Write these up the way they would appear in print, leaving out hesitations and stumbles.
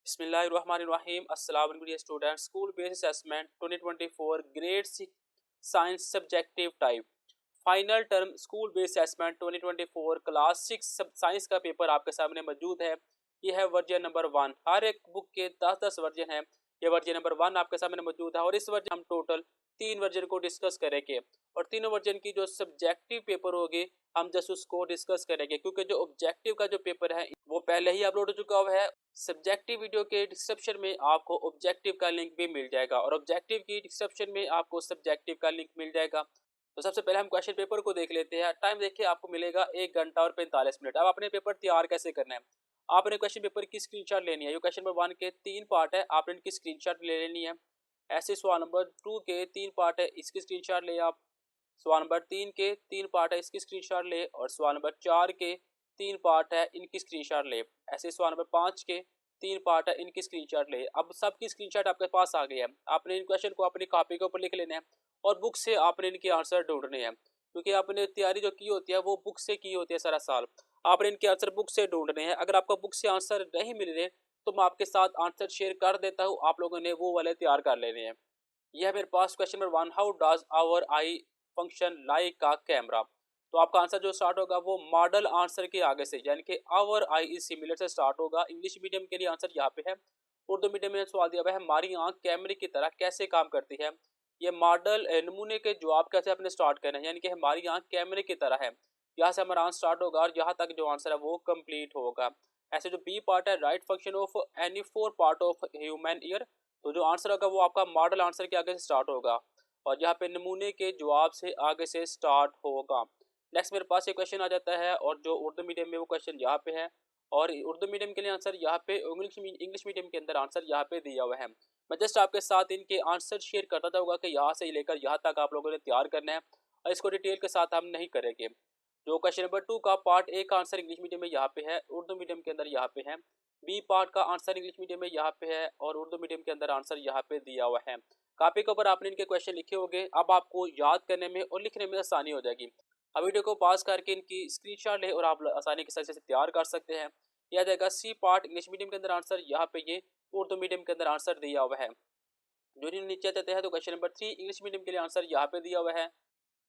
बिस्मिल्लाहिर्रहमानिर्रहीम। अस्सलाम वालेकुम dear student. School based assessment 2024 grade 6 science subjective type final term school based assessment 2024 class 6 science का paper आपके सामने मौजूद है। ये है वर्जन नंबर 1। हर एक बुक के 10-10 वर्जन है। ये वर्जन नंबर 1 आपके सामने मौजूद है और इस वर्जन हम टोटल 3 वर्जन को डिस्कस करेंगे और तीनों वर्जन की जो सब्जेक्टिव पेपर होगी हम जस्ट उसको डिस्कस करेंगे, क्योंकि जो ऑब्जेक्टिव का जो पेपर है वो पहले ही अपलोड हो चुका हुआ है। सब्जेक्टिव वीडियो के डिस्क्रिप्शन में आपको ऑब्जेक्टिव का लिंक भी मिल जाएगा और ऑब्जेक्टिव की डिस्क्रिप्शन में आपको सब्जेक्टिव का लिंक मिल जाएगा। तो सबसे पहले हम क्वेश्चन पेपर को देख लेते हैं। टाइम देखिए, आपको मिलेगा 1 घंटा और 45 मिनट। अब आपने पेपर तैयार कैसे करना है? आपने क्वेश्चन पेपर की स्क्रीनशॉट लेनी है। ये क्वेश्चन नंबर 1 के 3 पार्ट है, आपने इनकी स्क्रीनशॉट ले लेनी है। ऐसे सवाल नंबर 2 के 3 पार्ट है, इसकी स्क्रीनशॉट ले आप। सवाल नंबर 3 के 3 पार्ट है, इसकी स्क्रीनशॉट ले। और सवाल नंबर 4 के 3 पार्ट है, इनकी स्क्रीनशॉट ले। ऐसे सवाल नंबर 5 के 3 पार्ट है, इनकी स्क्रीनशॉट ले। अब सबकी स्क्रीनशॉट आपके पास आ गई है। आपने इन क्वेश्चन को अपनी कॉपी के ऊपर लिख लेना है और बुक से आपने इनके आंसर ढूंढने हैं, क्योंकि आपने तैयारी जो की होती है वो बुक से की होती है सारा साल। आपने इनके आंसर बुक से ढूंढने हैं। अगर आपको बुक से आंसर नहीं मिल रहे तो मैं आपके साथ आंसर शेयर कर देता हूँ, आप लोगों ने वो वाले तैयार कर लेने हैं। यह मेरे पास question number 1, how does our eye function like a camera. तो आपका आंसर जो स्टार्ट होगा वो मॉडल आंसर के आगे से, यानी कि आवर आई इज सिमिलर से स्टार्ट होगा। इंग्लिश मीडियम के लिए आंसर यहाँ पे है। उर्दू मीडियम में सवाल दिया हुआ है, हमारी आंख कैमरे की तरह कैसे काम करती है। ये मॉडल नमूने के जवाब कैसे अपने स्टार्ट करना है, यानी कि हमारी आंख कैमरे की तरह है। यहाँ से हमारा आंसर स्टार्ट होगा और यहाँ तक जो आंसर है वो कंप्लीट होगा। ऐसे जो बी पार्ट है, right function of any 4 part of human ear. तो जो आंसर होगा वो आपका मॉडल आंसर के आगे से स्टार्ट होगा और यहाँ पे नमूने के जवाब से आगे से स्टार्ट होगा। नेक्स्ट मेरे पास ये क्वेश्चन आ जाता है और जो उर्दू मीडियम में वो क्वेश्चन यहाँ पे है और उर्दू मीडियम के लिए आंसर यहाँ पे, इंग्लिश मीडियम के अंदर आंसर यहाँ पे दिया हुआ है। मैं जस्ट आपके साथ इनके आंसर शेयर करता था होगा कि यहाँ से लेकर यहाँ तक आप लोगों ने तैयार करना है और इसको डिटेल के साथ हम नहीं करेंगे। जो क्वेश्चन नंबर 2 का पार्ट ए का आंसर इंग्लिश मीडियम में यहाँ पे है, उर्दू मीडियम के अंदर यहाँ पे है। बी पार्ट का आंसर इंग्लिश मीडियम में यहाँ पे है और उर्दू मीडियम के अंदर आंसर यहाँ पे दिया हुआ है। कॉपी के ऊपर आपने इनके क्वेश्चन लिखे होंगे, अब आपको याद करने में और लिखने में आसानी हो जाएगी। अब वीडियो को पास करके इनकी स्क्रीनशॉट ले और आप आसानी के साथ इसे तैयार कर सकते हैं। यह जाएगा सी पार्ट इंग्लिश मीडियम के अंदर आंसर, यहाँ पे ये उर्दू मीडियम के अंदर आंसर दिया हुआ है। जो नीचे देते हैं तो क्वेश्चन नंबर 3 इंग्लिश मीडियम के लिए आंसर यहाँ पे दिया हुआ है।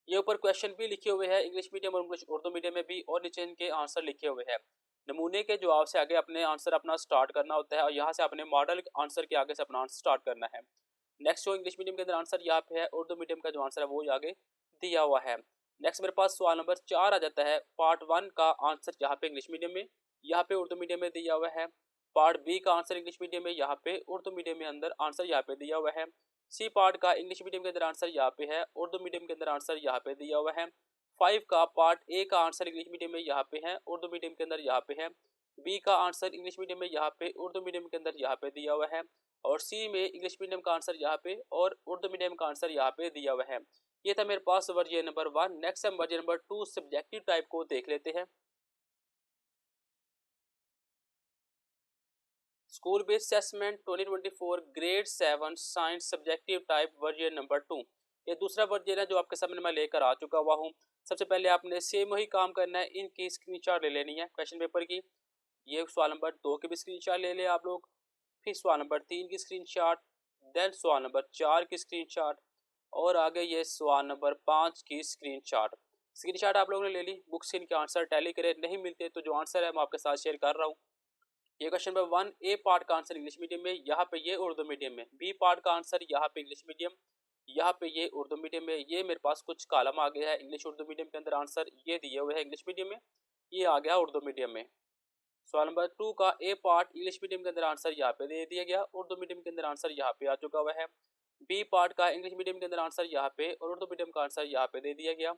ये ऊपर क्वेश्चन भी लिखे हुए हैं इंग्लिश मीडियम और उर्दू मीडियम में भी, और नीचे इनके आंसर लिखे हुए हैं। नमूने के जवाब से आगे अपने आंसर अपना स्टार्ट करना होता है और यहाँ से अपने मॉडल आंसर के आगे से अपना आंसर स्टार्ट करना है। नेक्स्ट जो इंग्लिश मीडियम के अंदर आंसर यहाँ पे है, उर्दू मीडियम का जो आंसर है वो आगे दिया हुआ है। नेक्स्ट मेरे पास सवाल नंबर 4 आ जाता है। पार्ट 1 का आंसर यहाँ पे इंग्लिश मीडियम में, यहाँ पे उर्दू मीडियम में दिया हुआ है। पार्ट बी का आंसर इंग्लिश मीडियम में, यहाँ पे उर्दू मीडियम में अंदर आंसर यहाँ पे दिया हुआ है। सी पार्ट का इंग्लिश मीडियम के अंदर आंसर यहाँ पे है, उर्दू मीडियम के अंदर आंसर यहाँ पे दिया हुआ है। 5 का पार्ट ए का आंसर इंग्लिश मीडियम में यहाँ पे है, उर्दू मीडियम के अंदर यहाँ पे है। बी का आंसर इंग्लिश मीडियम में यहाँ पे, उर्दू मीडियम के अंदर यहाँ पे दिया हुआ है। और सी में इंग्लिश मीडियम का आंसर यहाँ पे और उर्दू मीडियम का आंसर यहाँ पे दिया हुआ है। ये था मेरे पास वर्जन नंबर 1। नेक्स्ट हम वर्जन नंबर 2 सब्जेक्टिव टाइप को देख लेते हैं। School based assessment 2024 grade 7 science subjective type version number 2। ये दूसरा वर्जन है जो आपके सामने मैं लेकर आ चुका हुआ हूँ। सबसे पहले आपने सेम वही काम करना है, इनकी स्क्रीनशॉट ले लेनी है क्वेश्चन पेपर की। ये सवाल नंबर 2 की भी स्क्रीनशॉट ले लें आप लोग, फिर सवाल नंबर 3 की स्क्रीनशॉट, देन सवाल नंबर 4 की स्क्रीनशॉट और आगे ये सवाल नंबर 5 की स्क्रीनशॉट। स्क्रीनशॉट आप लोगों ने ले ली, बुक से इनके आंसर टैली करे नहीं मिलते तो जो आंसर है मैं आपके साथ शेयर कर रहा हूँ। ये क्वेश्चन नंबर 1 ए पार्ट का आंसर इंग्लिश मीडियम में, यहाँ पे ये उर्दू मीडियम में। बी पार्ट का आंसर यहाँ पे इंग्लिश मीडियम, यहाँ पे ये उर्दू मीडियम में। ये मेरे पास कुछ कॉलम आ गया है इंग्लिश उर्दू मीडियम के अंदर आंसर ये दिए हुए हैं इंग्लिश मीडियम में, ये आ गया उर्दू मीडियम में। सवाल नंबर 2 का ए पार्ट इंग्लिश मीडियम के अंदर आंसर यहाँ पे दे दिया गया, उर्दू मीडियम के अंदर आंसर यहाँ पे आ चुका हुआ है। बी पार्ट का इंग्लिश मीडियम के अंदर आंसर यहाँ पे और उर्दू मीडियम का आंसर यहाँ पे दे दिया गया।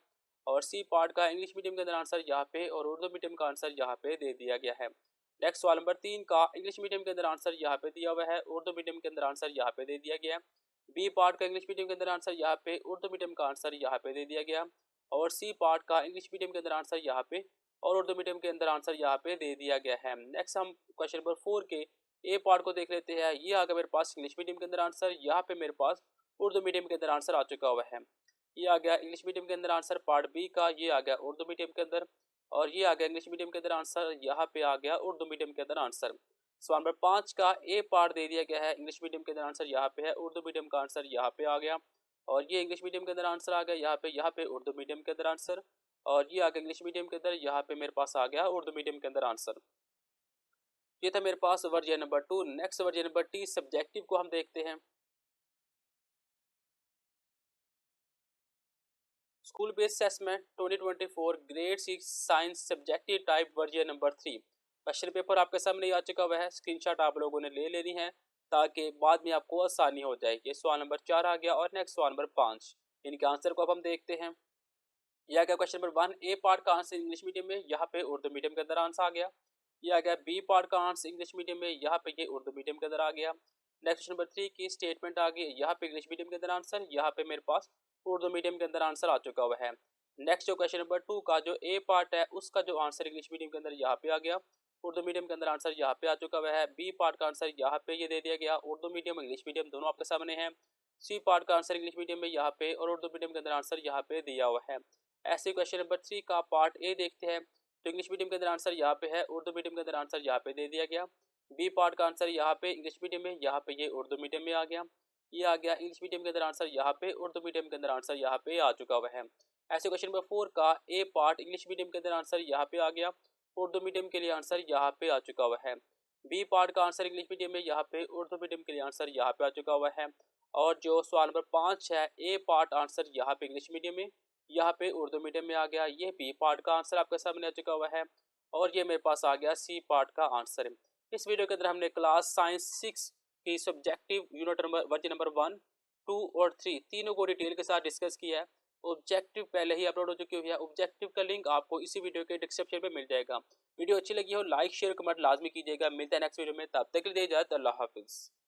और सी पार्ट का इंग्लिश मीडियम के अंदर आंसर यहाँ पे और उर्दू मीडियम का आंसर यहाँ पे दे दिया गया है। नेक्स्ट सवाल नंबर 3 का इंग्लिश मीडियम के अंदर आंसर यहाँ पे दिया हुआ है, उर्दू मीडियम के अंदर आंसर यहाँ पे दे दिया गया। बी पार्ट का इंग्लिश मीडियम के अंदर आंसर यहाँ पे, उर्दू मीडियम का आंसर यहाँ पे दे दिया गया। और सी पार्ट का इंग्लिश मीडियम के अंदर आंसर यहाँ पे और उर्दू मीडियम के अंदर आंसर यहाँ पे दे दिया गया है। नेक्स्ट हम क्वेश्चन नंबर 4 के ए पार्ट को देख लेते हैं। ये आ गया मेरे पास इंग्लिश मीडियम के अंदर आंसर, यहाँ पे मेरे पास उर्दू मीडियम के अंदर आंसर आ चुका हुआ है। ये आ गया इंग्लिश मीडियम के अंदर आंसर पार्ट बी का, ये आ गया उर्दू मीडियम के अंदर और ये आ गया इंग्लिश मीडियम के अंदर आंसर, यहाँ पे आ गया उर्दू मीडियम के अंदर आंसर। सवाल नंबर 5 का ए पार्ट दे दिया गया है, इंग्लिश मीडियम के अंदर आंसर यहाँ पे है, उर्दू मीडियम का आंसर यहाँ पे आ गया। और ये इंग्लिश मीडियम के अंदर आंसर आ गया यहाँ पे उर्दू मीडियम के अंदर आंसर। और ये आ गया इंग्लिश मीडियम के अंदर, यहाँ पे मेरे पास आ गया उर्दू मीडियम के अंदर आंसर। ये था मेरे पास version number 2। Next version number 3 subjective को हम देखते हैं। School based assessment 2024 grade 6 science subjective type version number 3। Question paper आपके सामने आ चुका हुआ है, स्क्रीनशॉट आप लोगों ने ले लेनी है ताकि बाद में आपको आसानी हो जाए। ये सवाल नंबर 4 आ गया और नेक्स्ट सवाल नंबर 5, इनके आंसर को अब हम देखते हैं। यह आ गया क्वेश्चन नंबर 1, ए पार्ट का आंसर इंग्लिश मीडियम में, यहाँ पे उर्दू मीडियम के अंदर आंसर आ गया। ये आ गया बी पार्ट का आंसर इंग्लिश मीडियम में, यहाँ पे ये उर्दू मीडियम के अंदर आ गया। नेक्स्ट क्वेश्चन नंबर 3 की स्टेटमेंट आ गई, यहाँ पे इंग्लिश मीडियम के अंदर आंसर, यहाँ पे मेरे पास उर्दू मीडियम के अंदर आंसर आ चुका हुआ है। नेक्स्ट जो क्वेश्चन नंबर 2 का जो ए पार्ट है उसका जो आंसर इंग्लिश मीडियम के अंदर यहाँ पे आ गया, उर्दू मीडियम के अंदर आंसर यहाँ पे आ चुका हुआ है। बी पार्ट का आंसर यहाँ पे ये दे दिया गया, उर्दू मीडियम इंग्लिश मीडियम दोनों आपके सामने है। सी पार्ट का आंसर इंग्लिश मीडियम में यहाँ पे और उर्दू मीडियम के अंदर आंसर यहाँ पे दिया हुआ है। ऐसे क्वेश्चन नंबर 3 का पार्ट ए देखते हैं, तो इंग्लिश मीडियम के अंदर आंसर यहाँ पे है, उर्दू मीडियम के अंदर आंसर यहाँ पे दे दिया गया। बी पार्ट का आंसर यहाँ पे इंग्लिश मीडियम में, यहाँ पे ये उर्दू मीडियम में आ गया। ये आ गया इंग्लिश मीडियम के अंदर आंसर यहाँ पे, उर्दू मीडियम के अंदर आंसर यहाँ पे आ चुका हुआ है। ऐसे क्वेश्चन नंबर 4 का ए पार्ट इंग्लिश मीडियम के अंदर आंसर यहाँ पे आ गया, उर्दू मीडियम के लिए आंसर यहाँ पे आ चुका हुआ है। बी पार्ट का आंसर इंग्लिश मीडियम में, यहाँ पे उर्दू मीडियम के लिए आंसर यहाँ पे आ चुका हुआ है। और जो सवाल नंबर 5 है, ए पार्ट आंसर यहाँ पे इंग्लिश मीडियम में, यहाँ पे उर्दू मीडियम में आ गया। ये बी पार्ट का आंसर आपके सामने आ चुका हुआ है और ये मेरे पास आ गया सी पार्ट का आंसर। इस वीडियो के अंदर हमने क्लास साइंस 6 की subjective unit number version number 1, 2 और 3 तीनों को डिटेल के साथ डिस्कस किया है। ऑब्जेक्टिव पहले ही अपलोड हो चुकी हुई है, ऑब्जेक्टिव का लिंक आपको इसी वीडियो के डिस्क्रिप्शन में मिल जाएगा। वीडियो अच्छी लगी हो लाइक शेयर कमेंट लाजमी कीजिएगा। मिलता है नेक्स्ट वीडियो में, तब तक के लिए इजाजत, अल्लाह हाफिज़।